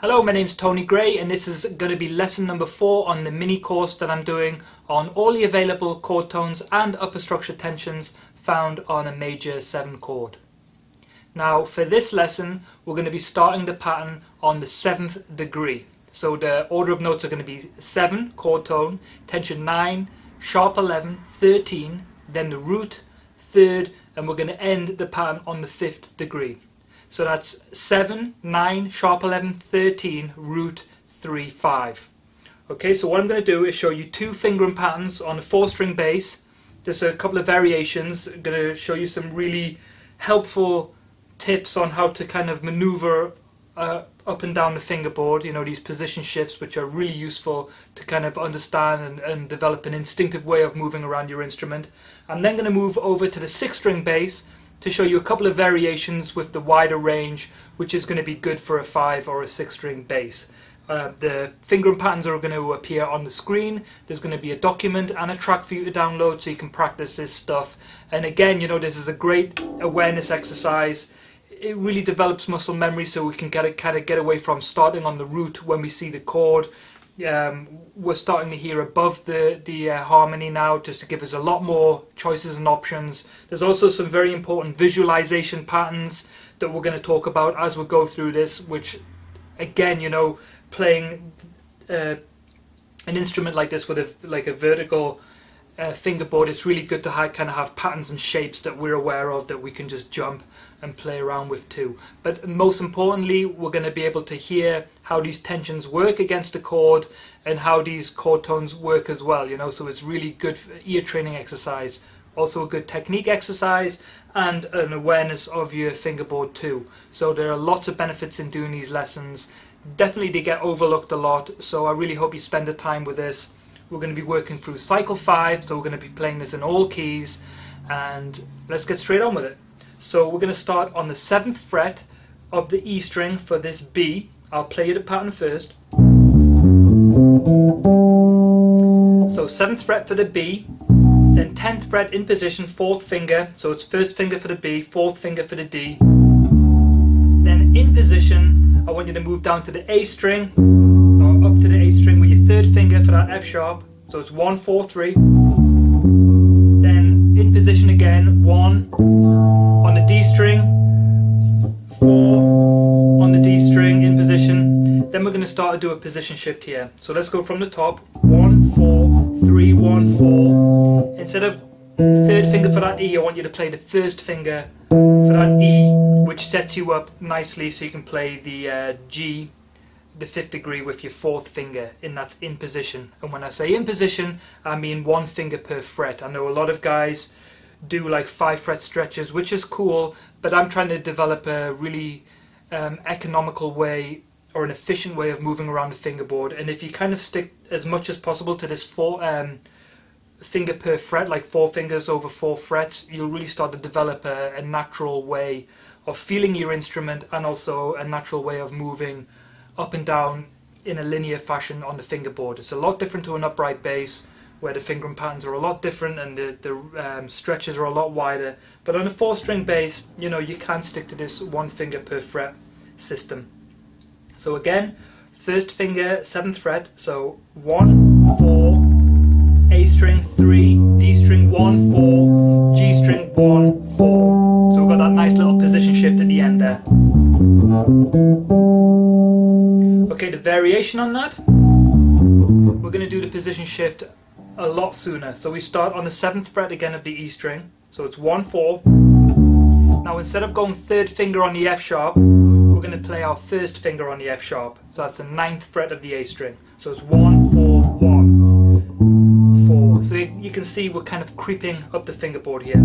Hello, my name's Tony Gray and this is going to be lesson number 4 on the mini course that I'm doing on all the available chord tones and upper structure tensions found on a major 7 chord. Now for this lesson we're going to be starting the pattern on the 7th degree. So the order of notes are going to be 7 chord tone, tension 9, sharp 11, 13, then the root, 3rd, and we're going to end the pattern on the 5th degree. So that's 7, 9, sharp 11, 13, root, 3, 5. Okay, so what I'm going to do is show you 2 fingering patterns on a 4-string bass. Just a couple of variations. I'm going to show you some really helpful tips on how to kind of maneuver up and down the fingerboard. You know, these position shifts which are really useful to kind of understand and develop an instinctive way of moving around your instrument. I'm then going to move over to the 6-string bass to show you a couple of variations with the wider range, which is going to be good for a 5 or a 6-string bass. The fingering patterns are going to appear on the screen. There's going to be a document and a track for you to download so you can practice this stuff. And again, you know, this is a great awareness exercise. It really develops muscle memory so we can get away from starting on the root when we see the chord. We're starting to hear above the harmony now, just to give us a lot more choices and options. There's also some very important visualization patterns that we're going to talk about as we go through this, which again, you know, playing an instrument like this with a vertical fingerboard, it's really good to kind of have patterns and shapes that we're aware of that we can just jump and play around with too. But most importantly, we're going to be able to hear how these tensions work against the chord and how these chord tones work as well, you know, so it's really good for ear training exercise, also a good technique exercise and an awareness of your fingerboard too. So there are lots of benefits in doing these lessons. Definitely they get overlooked a lot, so I really hope you spend the time with this. We're going to be working through cycle 5, so we're going to be playing this in all keys, and let's get straight on with it. So we're going to start on the 7th fret of the E string for this B. I'll play you the pattern first. So 7th fret for the B, then 10th fret in position, 4th finger, so it's 1st finger for the B, 4th finger for the D. Then in position, I want you to move down to the A string, or up to the A string with your 3rd finger for that F sharp, so it's 1, 4, 3. Then in position again, 1 on the D string, 4 on the D string in position. Then we're going to start to do a position shift here. So let's go from the top, 1, 4, 3, 1, 4. Instead of 3rd finger for that E, I want you to play the 1st finger for that E, which sets you up nicely so you can play the G, the 5th degree, with your 4th finger, and that's in position. And when I say in position, I mean 1 finger per fret. I know a lot of guys do like 5 fret stretches, which is cool, but I'm trying to develop a really economical way or an efficient way of moving around the fingerboard. And if you kind of stick as much as possible to this 4 finger per fret, like 4 fingers over 4 frets, you'll really start to develop a natural way of feeling your instrument and also a natural way of moving up and down in a linear fashion on the fingerboard. It's a lot different to an upright bass where the fingering patterns are a lot different and the stretches are a lot wider. But on a 4-string bass, you know, you can stick to this 1 finger per fret system. So again, 1st finger, 7th fret, so 1, 4, A string 3, D string 1, 4, G string 1, 4. So we've got that nice little position shift at the end there. Okay, the variation on that, we're going to do the position shift a lot sooner. So we start on the 7th fret again of the E string, so it's 1, 4. Now instead of going 3rd finger on the F sharp, we're going to play our 1st finger on the F sharp. So that's the 9th fret of the A string. So it's 1, 4, 1, 4. So you can see we're kind of creeping up the fingerboard here.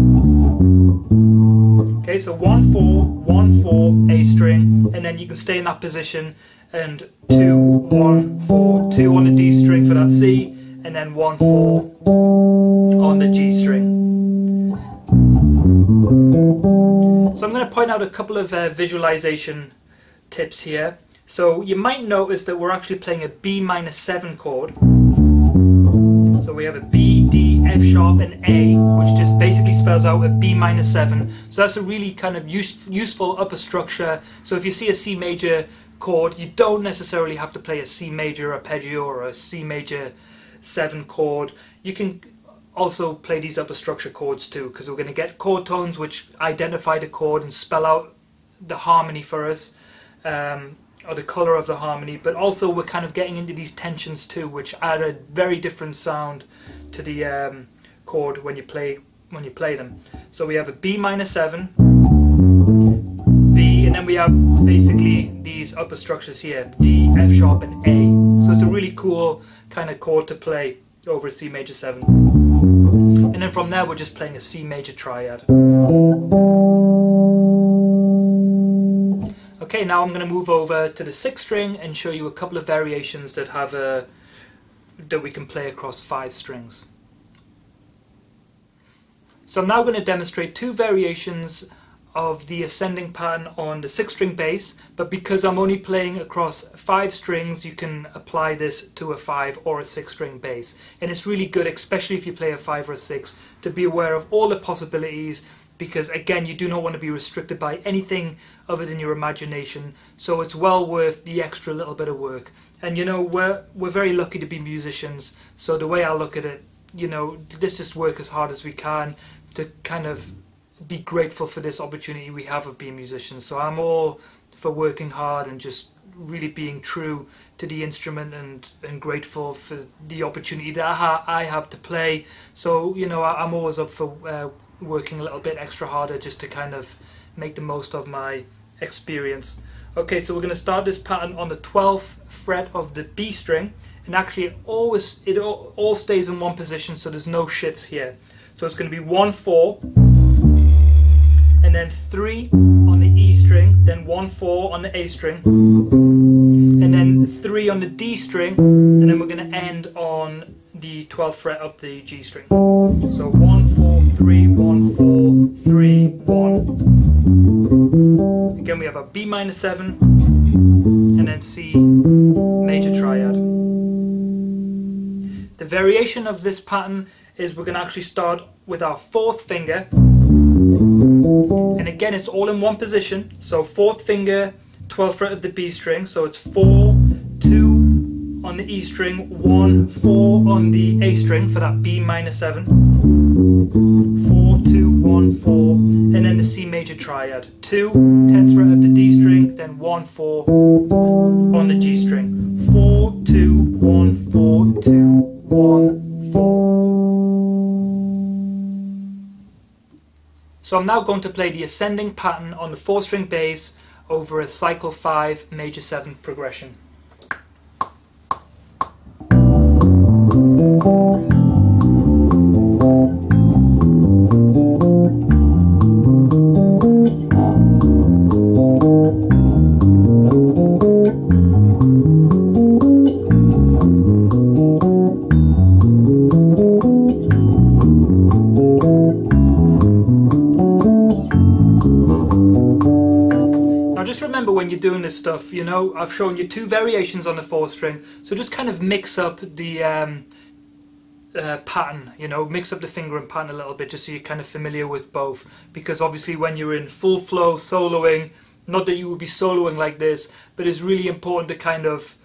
Okay, so 1, 4, 1, 4, A string, and then you can stay in that position, and 2, 1, 4, 2 on the D string for that C, and then 1, 4 on the G string. So I'm going to point out a couple of visualization tips here. So you might notice that we're actually playing a B minor 7 chord. So we have a B, D, F sharp and A, which just basically spells out a B minor 7. So that's a really kind of useful upper structure. So if you see a C major chord, you don't necessarily have to play a C major arpeggio or a C major 7 chord. You can also play these upper structure chords too, because we're going to get chord tones which identify the chord and spell out the harmony for us, or the colour of the harmony, but also we're kind of getting into these tensions too, which add a very different sound to the chord when you play them. So we have a B minor 7, B, and then we have basically these upper structures here, D, F sharp and A. So it's a really cool kind of chord to play over a C major 7. And then from there we're just playing a C major triad. Okay, now I'm going to move over to the 6th string and show you a couple of variations that have that we can play across 5 strings. So I'm now going to demonstrate 2 variations of the ascending pattern on the 6th string bass, but because I'm only playing across 5 strings, you can apply this to a 5 or a 6 string bass. And it's really good, especially if you play a 5 or a 6, to be aware of all the possibilities, because again, you do not want to be restricted by anything other than your imagination. So it's well worth the extra little bit of work. And you know, we're very lucky to be musicians, so the way I look at it, you know, let's just work as hard as we can to kind of be grateful for this opportunity we have of being musicians. So I'm all for working hard and just really being true to the instrument and grateful for the opportunity that I have to play. So, you know, I'm always up for working a little bit extra harder just to kind of make the most of my experience. Okay, so we're going to start this pattern on the 12th fret of the B string, and actually it all stays in one position, so there's no shifts here. So it's going to be 1 4, and then 3 on the E string, then 1 4 on the A string, and then 3 on the D string, and then we're going to end on the 12th fret of the G string. So 1 4 3 1 4 3 1. Again, we have a B minor 7 and then C major triad. The variation of this pattern is we're going to actually start with our 4th finger, and again it's all in one position. So 4th finger, 12th fret of the B string, so it's 4 2 on the E string, 1 4 on the A string for that B minor 7, 4 2 1 4, and then the C major triad, 2 10th fret of the D string, then 1 4 on the G string, 4 2 1 4 2 1 4. So I'm now going to play the ascending pattern on the 4th string bass over a cycle 5 major 7 progression. Just remember when you're doing this stuff, you know, I've shown you 2 variations on the 4th string, so just kind of mix up the pattern, you know, mix up the finger and pattern a little bit just so you're kind of familiar with both, because obviously when you're in full flow soloing, not that you would be soloing like this, but it's really important to kind of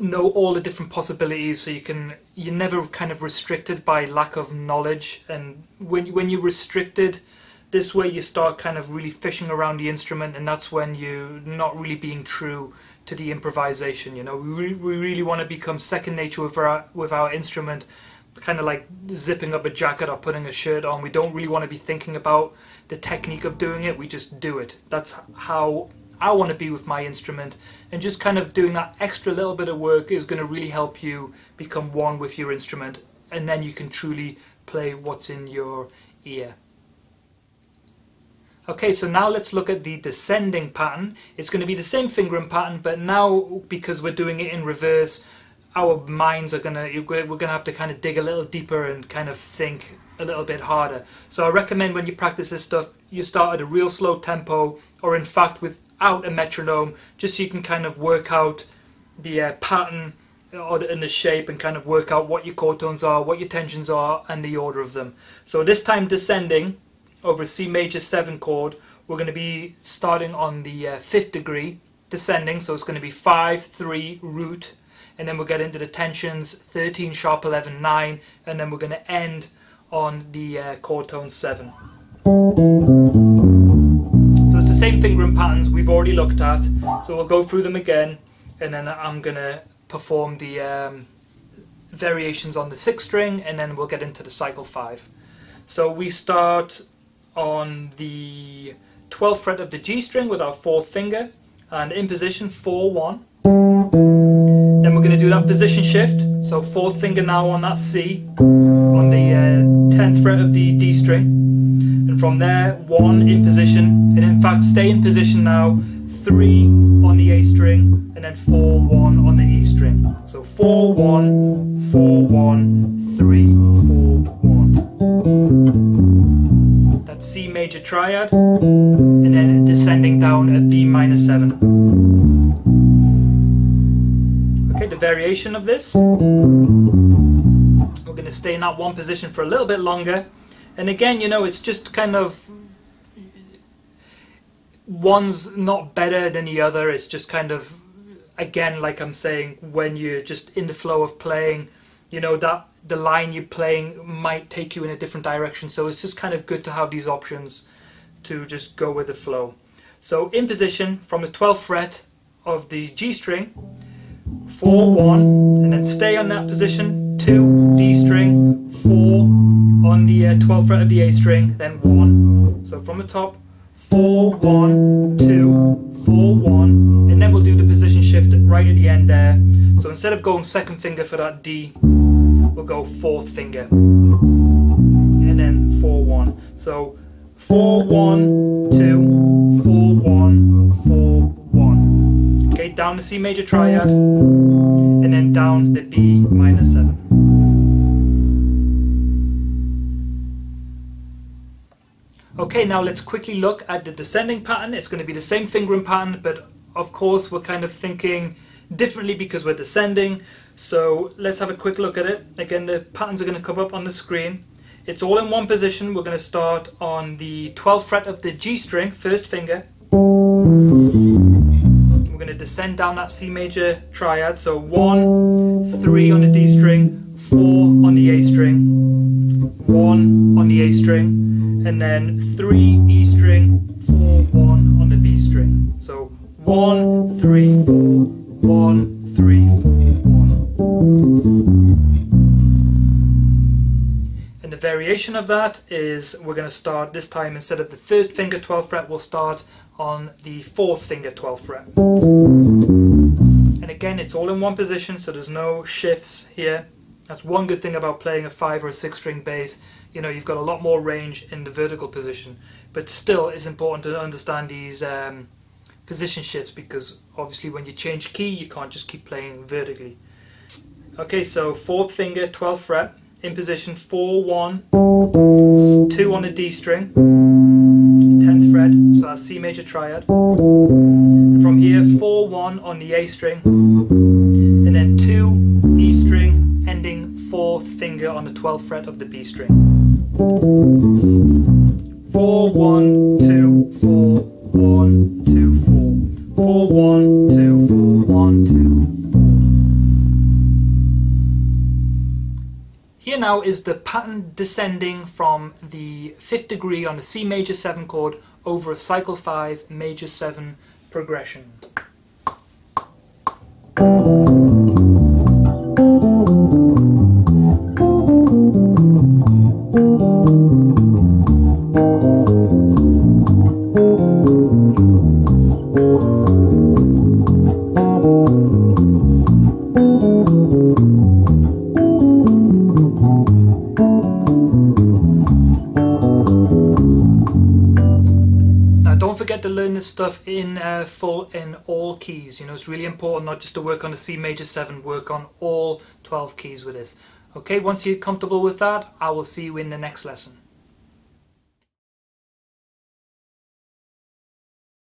know all the different possibilities so you're never kind of restricted by lack of knowledge. And when you're restricted this way, you start kind of really fishing around the instrument, and that's when you're not really being true to the improvisation. You know, we really want to become second nature with our instrument, kind of like zipping up a jacket or putting a shirt on. We don't really want to be thinking about the technique of doing it, we just do it. That's how I want to be with my instrument, and just kind of doing that extra little bit of work is going to really help you become one with your instrument, and then you can truly play what's in your ear. Okay, so now let's look at the descending pattern. It's going to be the same fingering pattern, but now because we're doing it in reverse, our minds are we're going to have to kind of dig a little deeper and kind of think a little bit harder. So I recommend when you practice this stuff, you start at a real slow tempo, or in fact without a metronome, just so you can kind of work out the pattern and the shape, and kind of work out what your chord tones are, what your tensions are, and the order of them. So this time descending over a C major 7 chord, we're going to be starting on the 5th degree, descending, so it's going to be 5, 3, root, and then we'll get into the tensions 13, sharp 11, 9, and then we're going to end on the chord tone 7. So it's the same fingering patterns we've already looked at, so we'll go through them again, and then I'm going to perform the variations on the 6th string, and then we'll get into the cycle 5. So we start on the 12th fret of the G string with our 4th finger, and in position 4, 1. Then we're going to do that position shift, so 4th finger now on that C, on the 10th fret of the D string, and from there 1 in position, and in fact stay in position now, 3 on the A string, and then 4, 1 on the E string. So 4, 1, 4, 1, 3, 4, 1. That's C major triad, and then descending down a B minor 7. Okay, the variation of this, we're going to stay in that one position for a little bit longer, and again, you know, it's just kind of, one's not better than the other, it's just kind of, again, like I'm saying, when you're just in the flow of playing, you know, that the line you're playing might take you in a different direction, so it's just kind of good to have these options to just go with the flow. So in position from the 12th fret of the G string, 4, 1, and then stay on that position, 2, D string, 4 on the 12th fret of the A string, then 1. So from the top, 4, 1, 2, 4, 1, and then we'll do the position shift right at the end there. So instead of going 2nd finger for that D, we'll go 4th finger, and then 4, 1. So 4, 1, 2, 4, 1, 4, 1. Okay, down the C major triad, and then down the B minor 7. Okay, now let's quickly look at the descending pattern. It's going to be the same fingering pattern, but of course we're kind of thinking differently because we're descending. So let's have a quick look at it. Again, the patterns are going to come up on the screen. It's all in one position. We're going to start on the 12th fret of the G string, 1st finger. We're going to descend down that C major triad. So 1, 3 on the D string, 4 on the A string, 1 on the A string, and then 3 E string, 4, 1 on the B string. So 1, 3, 4, 1, 3, 4, 1. And the variation of that is we're going to start this time, instead of the 1st finger 12th fret, we'll start on the 4th finger 12th fret. And again, it's all in one position, so there's no shifts here. That's one good thing about playing a 5 or a 6 string bass. You know, you've got a lot more range in the vertical position, but still it's important to understand these position shifts, because obviously when you change key you can't just keep playing vertically. Okay, so 4th finger 12th fret in position, 4, 1, 2 on the D string, 10th fret, so that's C major triad, and from here 4, 1 on the A string, and then 2 E string, ending 4th finger on the 12th fret of the B string. 4, 1, 2, 4, 1, 2, 4, 4, 1, 2, 4, 1, 2, 4. Here now is the pattern descending from the 5th degree on the C major 7 chord over a cycle 5 major 7 progression. To learn this stuff in full in all keys. You know, it's really important not just to work on the C major 7, work on all 12 keys with this. Okay, once you're comfortable with that, I will see you in the next lesson.